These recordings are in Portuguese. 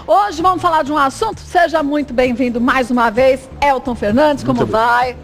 Hoje vamos falar de um assunto, seja muito bem-vindo mais uma vez, Elton Fernandes, como vai?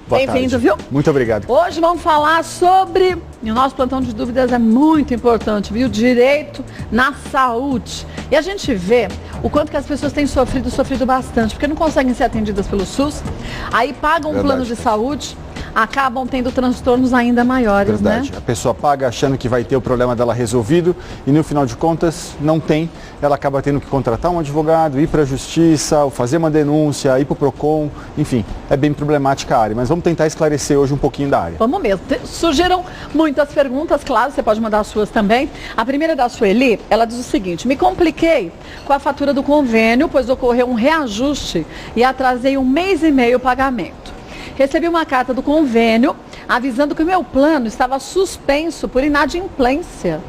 Bem-vindo, viu? Muito obrigado. Hoje vamos falar sobre, e o nosso plantão de dúvidas é muito importante, viu? Direito na saúde. E a gente vê o quanto que as pessoas têm sofrido bastante, porque não conseguem ser atendidas pelo SUS, aí pagam um plano de saúde, acabam tendo transtornos ainda maiores, Verdade. né? A pessoa paga achando que vai ter o problema dela resolvido e no final de contas não tem. Ela acaba tendo que contratar um advogado, ir para a justiça, fazer uma denúncia, ir para o PROCON, enfim, é bem problemática a área. Mas vamos tentar esclarecer hoje um pouquinho da área. Vamos mesmo. Surgiram muitas perguntas, claro, você pode mandar as suas também. A primeira é da Sueli, ela diz o seguinte: me compliquei com a fatura do convênio, pois ocorreu um reajuste e atrasei 1 mês e meio o pagamento. Recebi uma carta do convênio avisando que o meu plano estava suspenso por inadimplência.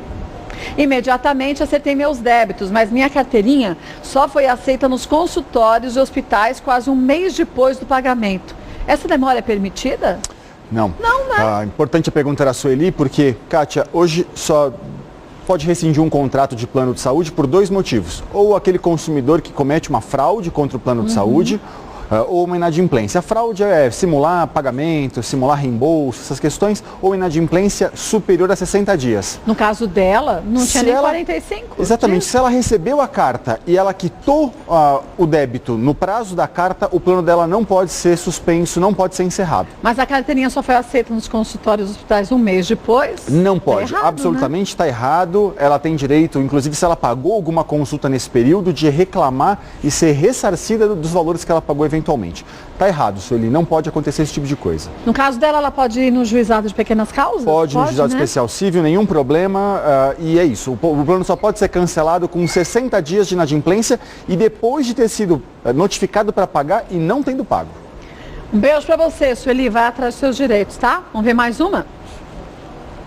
Imediatamente acertei meus débitos, mas minha carteirinha só foi aceita nos consultórios e hospitais quase 1 mês depois do pagamento. Essa demora é permitida? Não. Não, né? Importante a pergunta da Sueli, porque, Kátia, hoje só pode rescindir um contrato de plano de saúde por 2 motivos. Ou aquele consumidor que comete uma fraude contra o plano de saúde, ou uma inadimplência. A fraude é simular pagamento, simular reembolso, essas questões, ou inadimplência superior a 60 dias. No caso dela, não tinha nem 45. Exatamente. dias. Se ela recebeu a carta e ela quitou o débito no prazo da carta, o plano dela não pode ser suspenso, não pode ser encerrado. Mas a carteirinha só foi aceita nos consultórios e hospitais 1 mês depois? Não pode. Tá errado, absolutamente está errado. Ela tem direito, inclusive se ela pagou alguma consulta nesse período, de reclamar e ser ressarcida dos valores que ela pagou eventualmente. Está errado, Sueli, não pode acontecer esse tipo de coisa. No caso dela, ela pode ir no juizado de pequenas causas? Pode, no juizado né? especial civil, nenhum problema, e é isso. O plano só pode ser cancelado com 60 dias de inadimplência e depois de ter sido notificado para pagar e não tendo pago. Um beijo para você, Sueli, vai atrás dos seus direitos, tá? Vamos ver mais uma?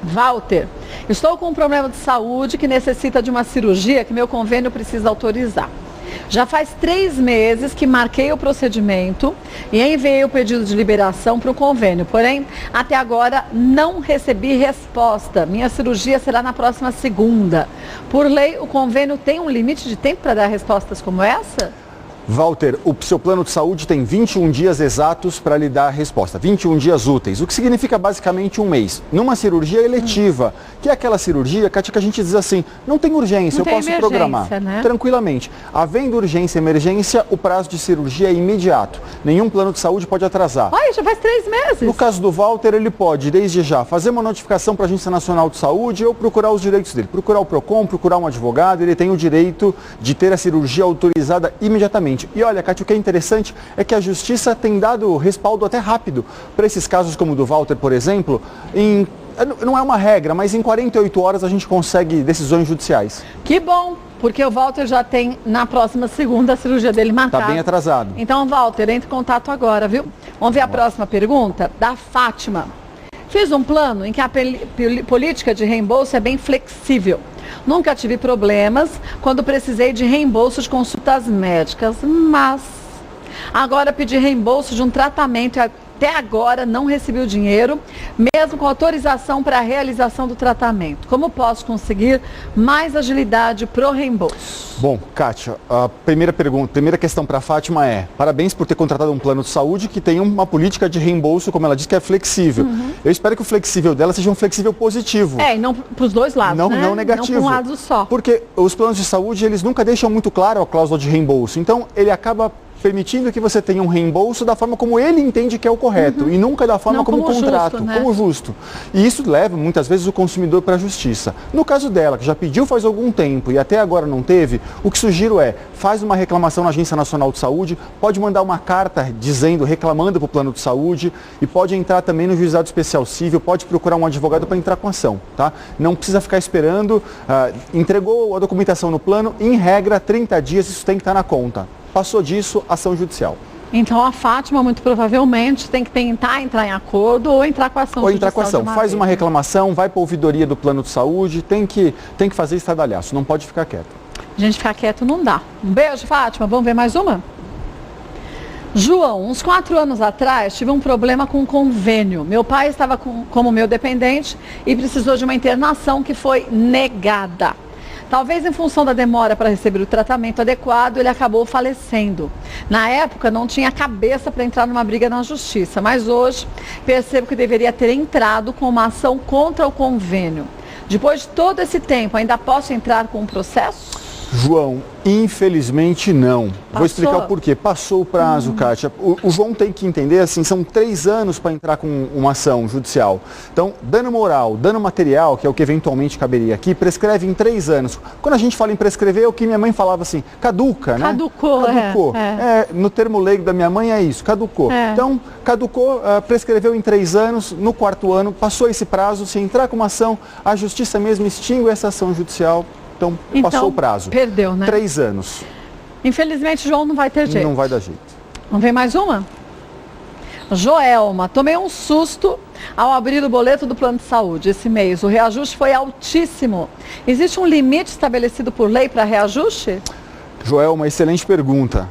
Walter, estou com um problema de saúde que necessita de uma cirurgia que meu convênio precisa autorizar. Já faz 3 meses que marquei o procedimento e enviei o pedido de liberação para o convênio. Porém, até agora não recebi resposta. Minha cirurgia será na próxima segunda. Por lei, o convênio tem um limite de tempo para dar respostas como essa? Walter, o seu plano de saúde tem 21 dias exatos para lhe dar a resposta, 21 dias úteis, o que significa basicamente 1 mês. Numa cirurgia eletiva, que é aquela cirurgia, Kátia, que a gente diz assim, não tem urgência, não eu posso programar né? tranquilamente. Havendo urgência e emergência, o prazo de cirurgia é imediato. Nenhum plano de saúde pode atrasar. Olha, já faz 3 meses. No caso do Walter, ele pode, desde já, fazer uma notificação para a Agência Nacional de Saúde ou procurar os direitos dele. Procurar o PROCON, procurar um advogado, ele tem o direito de ter a cirurgia autorizada imediatamente. E olha, Kátia, o que é interessante é que a Justiça tem dado respaldo até rápido para esses casos como o do Walter, por exemplo, não é uma regra, mas em 48 horas a gente consegue decisões judiciais. Que bom, porque o Walter já tem na próxima segunda a cirurgia dele marcada. Está bem atrasado. Então, Walter, entre em contato agora, viu? Vamos ver a próxima pergunta da Fátima. Fiz um plano em que a política de reembolso é bem flexível. Nunca tive problemas quando precisei de reembolso de consultas médicas, mas agora pedi reembolso de um tratamento e até agora não recebi o dinheiro, mesmo com autorização para a realização do tratamento. Como posso conseguir mais agilidade pro reembolso? Bom, Kátia, a primeira questão para a Fátima é: parabéns por ter contratado um plano de saúde que tem uma política de reembolso, como ela diz, que é flexível. Eu espero que o flexível dela seja um flexível positivo. E não para os dois lados, não, né? não negativo. Não para um lado só. Porque os planos de saúde, eles nunca deixam muito claro a cláusula de reembolso. Então, ele acaba permitindo que você tenha um reembolso da forma como ele entende que é o correto e nunca da forma como contrato, justo, né? como justo. E isso leva muitas vezes o consumidor para a justiça. No caso dela, que já pediu faz algum tempo e até agora não teve, o que sugiro é: faz uma reclamação na Agência Nacional de Saúde, pode mandar uma carta reclamando para o plano de saúde e pode entrar também no Juizado Especial Civil, pode procurar um advogado para entrar com ação, tá? Não precisa ficar esperando, entregou a documentação no plano, em regra, 30 dias isso tem que estar na conta. Passou disso, ação judicial. Então a Fátima, muito provavelmente, tem que tentar entrar em acordo ou entrar com a ação judicial. Ou entrar com a ação. Faz uma reclamação, vai para a ouvidoria do plano de saúde, tem que fazer estardalhaço, não pode ficar quieto. A gente ficar quieto não dá. Um beijo, Fátima. Vamos ver mais uma? João, uns 4 anos atrás, tive um problema com o convênio. Meu pai estava como meu dependente e precisou de uma internação que foi negada. Talvez em função da demora para receber o tratamento adequado, ele acabou falecendo. Na época, não tinha cabeça para entrar numa briga na justiça, mas hoje percebo que deveria ter entrado com uma ação contra o convênio. Depois de todo esse tempo, ainda posso entrar com um processo? João, infelizmente não. Passou? Vou explicar o porquê. Passou o prazo, Kátia. O João tem que entender, assim, são 3 anos para entrar com uma ação judicial. Então, dano moral, dano material, que é o que eventualmente caberia aqui, prescreve em 3 anos. Quando a gente fala em prescrever, é o que minha mãe falava assim, caduca, né? Caducou. No termo leigo da minha mãe é isso, caducou. Então, caducou, prescreveu em 3 anos, no 4º ano, passou esse prazo, se entrar com uma ação, a justiça mesmo extingue essa ação judicial. Então, passou o prazo. Perdeu, né? 3 anos. Infelizmente, João não vai ter jeito. Não vai dar jeito. Vamos ver mais uma? Joelma, tomei um susto ao abrir o boleto do plano de saúde esse mês. O reajuste foi altíssimo. Existe um limite estabelecido por lei para reajuste? Joelma, excelente pergunta.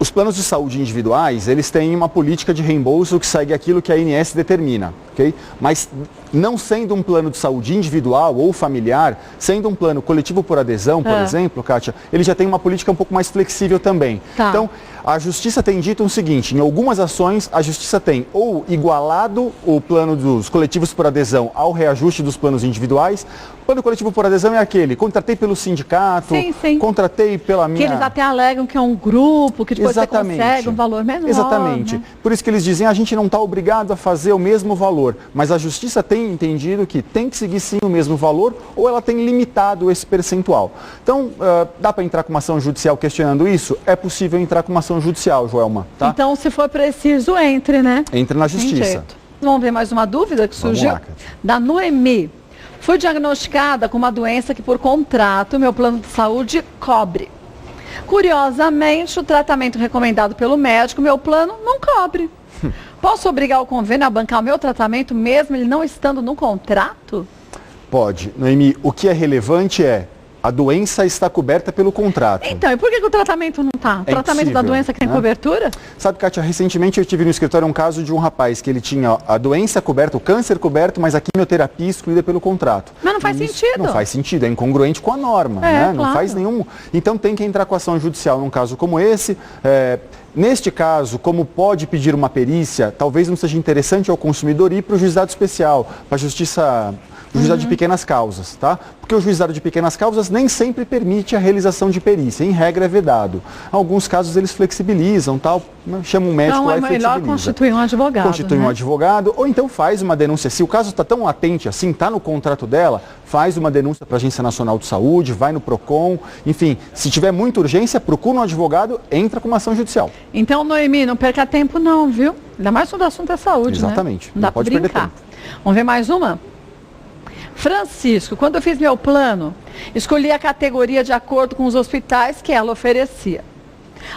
Os planos de saúde individuais, eles têm uma política de reembolso que segue aquilo que a ANS determina, ok? Mas não sendo um plano de saúde individual ou familiar, sendo um plano coletivo por adesão, por exemplo, Kátia, ele já tem uma política um pouco mais flexível também. Tá. Então, a Justiça tem dito o seguinte, em algumas ações, a Justiça tem ou igualado o plano dos coletivos por adesão ao reajuste dos planos individuais. O plano coletivo por adesão é aquele, contratei pelo sindicato, contratei pela minha... Que eles até alegam que é um grupo, que depois você consegue um valor menor. Exatamente. Né? Por isso que eles dizem, a gente não está obrigado a fazer o mesmo valor, mas a Justiça tem entendido que tem que seguir sim o mesmo valor ou ela tem limitado esse percentual. Então, dá para entrar com uma ação judicial questionando isso? É possível entrar com uma ação judicial, Joelma. Tá? Então, se for preciso, entre, né? Entre na Justiça. Vamos ver mais uma dúvida que surgiu? Lá, da Noemi. Fui diagnosticada com uma doença que, por contrato, meu plano de saúde cobre. Curiosamente, o tratamento recomendado pelo médico, meu plano não cobre. Posso obrigar o convênio a bancar o meu tratamento, mesmo ele não estando no contrato? Pode. Noemi, o que é relevante é a doença está coberta pelo contrato. Então, e por que o tratamento não está? O tratamento da doença que tem cobertura? Sabe, Kátia, recentemente eu tive no escritório um caso de um rapaz que ele tinha a doença coberta, o câncer coberto, mas a quimioterapia excluída pelo contrato. Mas não faz sentido. Não faz sentido, é incongruente com a norma, né? Não faz nenhum... Então tem que entrar com ação judicial num caso como esse. Neste caso, como pode pedir uma perícia, talvez não seja interessante ao consumidor ir para o juizado especial, para a justiça... O juizado de pequenas causas, tá? Porque o juizado de pequenas causas nem sempre permite a realização de perícia, em regra é vedado. Em alguns casos eles flexibilizam, tal, chama um médico lá e flexibiliza. Então é melhor constituir um advogado. Constitui um advogado, ou então faz uma denúncia. Se o caso está tão latente assim, está no contrato dela, faz uma denúncia para a Agência Nacional de Saúde, vai no PROCON, enfim, se tiver muita urgência, procura um advogado, entra com uma ação judicial. Então, Noemi, não perca tempo não, viu? Ainda mais quando o assunto é saúde, Exatamente. Né? Não dá para brincar. Vamos ver mais uma? Francisco, quando eu fiz meu plano, escolhi a categoria de acordo com os hospitais que ela oferecia.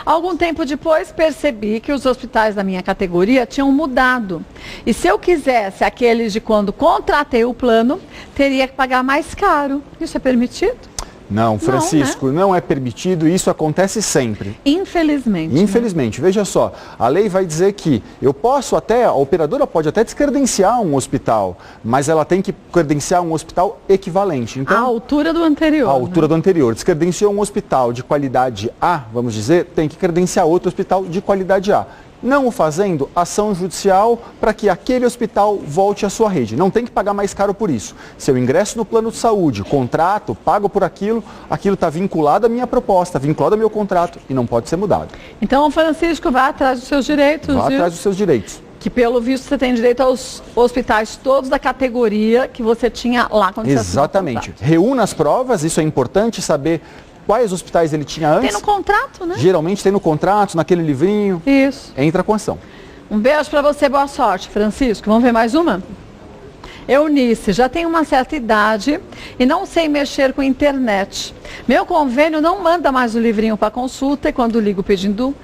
Algum tempo depois, percebi que os hospitais da minha categoria tinham mudado. E se eu quisesse aqueles de quando contratei o plano, teria que pagar mais caro. Isso é permitido? Não, Francisco, não é permitido e isso acontece sempre. Infelizmente. Infelizmente. Veja só, a lei vai dizer que a operadora pode até descredenciar um hospital, mas ela tem que credenciar um hospital equivalente. Então, à altura do anterior. À altura do anterior. Descredenciou um hospital de qualidade A, vamos dizer, tem que credenciar outro hospital de qualidade A. Não o fazendo, ação judicial para que aquele hospital volte à sua rede. Não tem que pagar mais caro por isso. Se eu ingresso no plano de saúde, contrato, pago por aquilo está vinculado à minha proposta, vinculado ao meu contrato e não pode ser mudado. Então, Francisco, vá atrás dos seus direitos. Vá atrás dos seus direitos. Que pelo visto você tem direito aos hospitais todos da categoria que você tinha lá quando você assinou o contrato. Exatamente. Reúna as provas, isso é importante saber quais hospitais ele tinha antes. Tem no contrato, né? Geralmente tem no contrato, naquele livrinho. Isso. Entra com ação. Um beijo para você, boa sorte, Francisco. Vamos ver mais uma? Eunice, já tenho uma certa idade e não sei mexer com internet. Meu convênio não manda mais o livrinho para consulta e quando ligo pedindo,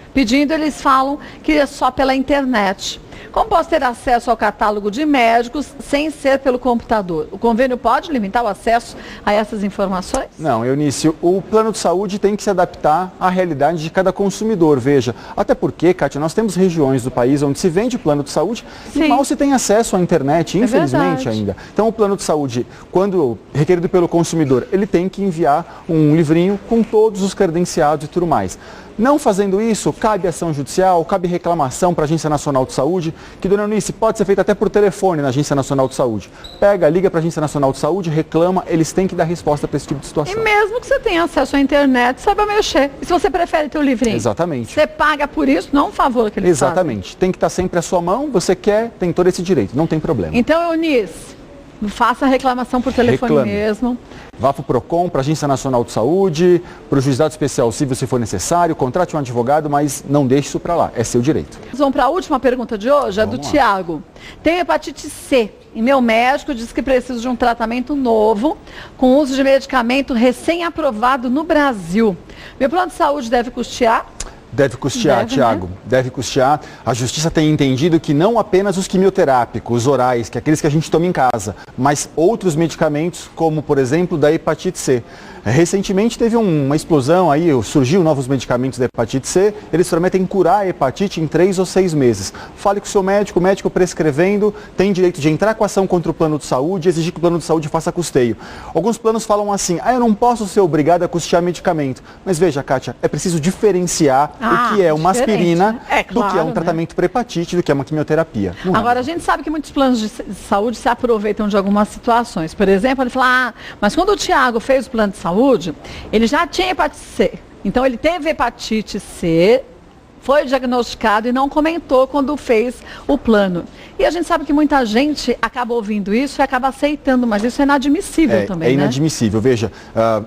eles falam que é só pela internet. Como posso ter acesso ao catálogo de médicos sem ser pelo computador? O convênio pode limitar o acesso a essas informações? Não, Eunice, o plano de saúde tem que se adaptar à realidade de cada consumidor, veja. Até porque, Kátia, nós temos regiões do país onde se vende plano de saúde e mal se tem acesso à internet, infelizmente ainda. Então o plano de saúde, quando requerido pelo consumidor, ele tem que enviar um livrinho com todos os credenciados e tudo mais. Não fazendo isso, cabe ação judicial, cabe reclamação para a Agência Nacional de Saúde, que, dona Eunice, pode ser feita até por telefone na Agência Nacional de Saúde. Pega, liga para a Agência Nacional de Saúde, reclama, eles têm que dar resposta para esse tipo de situação. E mesmo que você tenha acesso à internet, saiba mexer. E se você prefere ter o livrinho? Exatamente. Você paga por isso, não é um favor que eles Exatamente. fazem. Tem que estar sempre à sua mão, você quer, tem todo esse direito, não tem problema. Então, Eunice, faça a reclamação por telefone mesmo. Vá para o PROCON, para a Agência Nacional de Saúde, para o Juizado Especial Civil se for necessário, contrate um advogado, mas não deixe isso para lá, é seu direito. Vamos para a última pergunta de hoje, é do Tiago. Tenho hepatite C e meu médico diz que preciso de um tratamento novo com uso de medicamento recém-aprovado no Brasil. Meu plano de saúde deve custear? Deve custear, Tiago, deve custear. A Justiça tem entendido que não apenas os quimioterápicos, os orais, que é aqueles que a gente toma em casa, mas outros medicamentos, como, por exemplo, da hepatite C. Recentemente teve uma explosão aí, surgiu novos medicamentos da hepatite C, eles prometem curar a hepatite em 3 ou 6 meses. Fale com o seu médico, o médico prescrevendo, tem direito de entrar com ação contra o plano de saúde e exigir que o plano de saúde faça custeio. Alguns planos falam assim, eu não posso ser obrigado a custear medicamento. Mas veja, Kátia, é preciso diferenciar o que é uma aspirina do que é um tratamento para hepatite, do que é uma quimioterapia. Agora, a gente sabe que muitos planos de saúde se aproveitam de algumas situações. Por exemplo, ele fala, mas quando o Tiago fez o plano de saúde, ele já tinha hepatite C. Então, ele teve hepatite C, foi diagnosticado e não comentou quando fez o plano. E a gente sabe que muita gente acaba ouvindo isso e acaba aceitando, mas isso é inadmissível também, né? É inadmissível. Veja,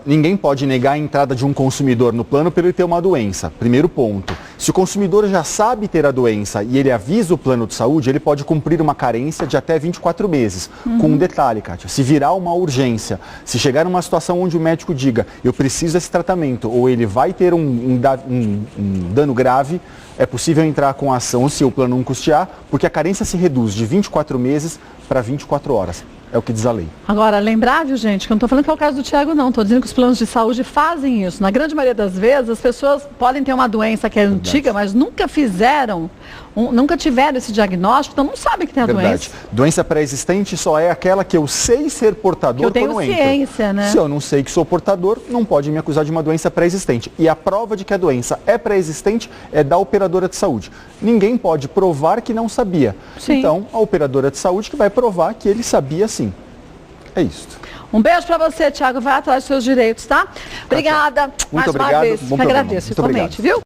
ninguém pode negar a entrada de um consumidor no plano por ele ter uma doença. Primeiro ponto. Se o consumidor já sabe ter a doença e ele avisa o plano de saúde, ele pode cumprir uma carência de até 24 meses. Com um detalhe, Kátia, se virar uma urgência, se chegar numa situação onde o médico diga, eu preciso desse tratamento, ou ele vai ter um dano grave, é possível entrar com a ação se o plano não custear, porque a carência se reduz de 24 meses para 24 horas. É o que diz a lei. Agora, lembrar, viu, gente, que eu não estou falando que é o caso do Tiago, não. Estou dizendo que os planos de saúde fazem isso. Na grande maioria das vezes, as pessoas podem ter uma doença que é antiga, mas nunca tiveram esse diagnóstico, então não sabem que tem a doença. Doença pré-existente só é aquela que eu sei ser portador quando eu tenho ciência, né? Se eu não sei que sou portador, não pode me acusar de uma doença pré-existente. E a prova de que a doença é pré-existente é da operadora de saúde. Ninguém pode provar que não sabia. Sim. Então, a operadora de saúde que vai provar que ele sabia sim. É isso. Um beijo para você, Tiago. Vai atrás dos seus direitos, tá? Obrigada. Muito obrigado. Mais uma vez. Agradeço, igualmente, viu?